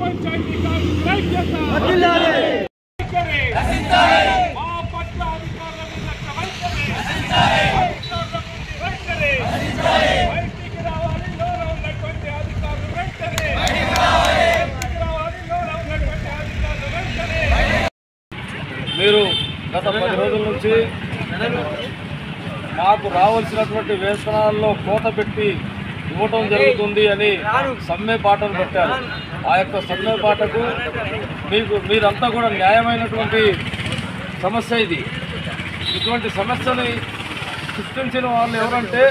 పంచాయతీ కార్మికుల ఐక్యత మా పట్ల అధికారుల నిర్లక్ష్య వైఖరి బయటికి రావాలి లోన ఉన్నటువంటి అధికారులు వెంటనే మీరు గత 10 రోజుల నుంచి మాకు రావాల్సినటువంటి వేతనాల్లో కోత పెట్టి ఇవ్వటం జరుగుతుంది అని సమ్మె పాటను పెట్టారు. ఆ యొక్క సమ్మె పాటకు మీరంతా కూడా న్యాయమైనటువంటి సమస్య ఇది. ఇటువంటి సమస్యని సృష్టించిన వాళ్ళు ఎవరంటే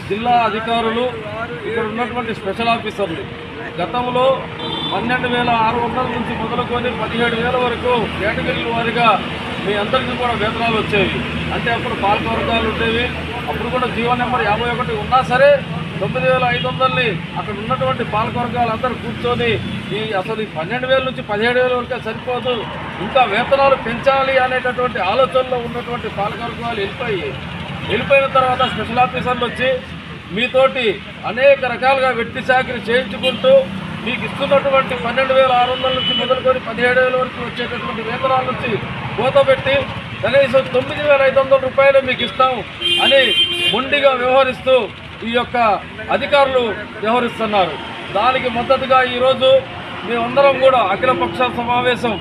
జిల్లా అధికారులు, ఇక్కడ ఉన్నటువంటి స్పెషల్ ఆఫీసర్లు. గతంలో 12,600 నుంచి మొదలుకొని 17,000 వరకు కేటగిరీల వారిగా మీ అందరికీ కూడా వేతనాలు వచ్చేవి. అంటే అప్పుడు పాలకవర్గాలు ఉండేవి. అప్పుడు కూడా జీవో నెంబర్ 51 ఉన్నా సరే 9,500ని అక్కడ ఉన్నటువంటి పాలకవర్గాలు అందరూ కూర్చొని అసలు ఈ 12,000 నుంచి 17,000 వరకే సరిపోదు, ఇంకా వేతనాలు పెంచాలి అనేటటువంటి ఆలోచనలో ఉన్నటువంటి పాలకవర్గాలు వెళ్ళిపోయిన తర్వాత స్పెషల్ ఆఫీసర్లు వచ్చి మీతోటి అనేక రకాలుగా వెట్టి చాకరీ చేయించుకుంటూ మీకు ఇస్తున్నటువంటి 12,600 నుంచి మొదలుకొని 17,000 వరకు వచ్చేటటువంటి వేతనాల నుంచి కోతపెట్టి కనీసం 9,500 రూపాయలు మీకు ఇస్తాం అని మొండిగా వ్యవహరిస్తూ ఈ యొక్క అధికారులు వ్యవహరిస్తున్నారు. దానికి మద్దతుగా ఈరోజు మేమందరం కూడా అఖిలపక్ష సమావేశం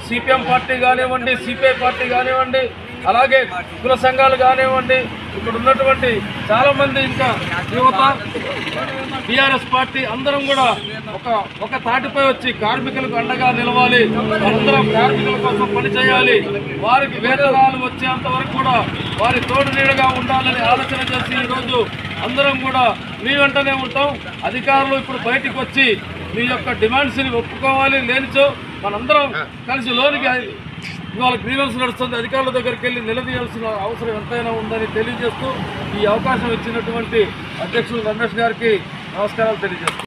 సిపిఎం పార్టీ కానివ్వండి, సిపిఐ పార్టీ కానివ్వండి, అలాగే కుల సంఘాలు కానివ్వండి, ఇక్కడ ఉన్నటువంటి చాలామంది ఇంకా యువత, టీఆర్ఎస్ పార్టీ అందరం కూడా ఒక తాటిపై వచ్చి కార్మికులకు అండగా నిలవాలి. అందరం కార్మికుల కోసం పనిచేయాలి. వారికి వేతనాలు వచ్చేంత వరకు కూడా వారి తోడు నీడగా ఉండాలని ఆలోచన చేసి ఈరోజు అందరం కూడా మీ వెంటనే ఉంటాం. అధికారులు ఇప్పుడు బయటికి వచ్చి మీ యొక్క డిమాండ్స్ని ఒప్పుకోవాలి. లేనిచో మనందరం కలిసి లోనికి ఇవాళ గ్రీవెన్స్ నడుస్తుంది, అధికారుల దగ్గరికి వెళ్ళి నిలదీయాల్సిన అవసరం ఎంతైనా ఉందని తెలియజేస్తూ ఈ అవకాశం ఇచ్చినటువంటి అధ్యక్షులు రమేష్ గారికి నమస్కారాలు తెలియజేస్తాను.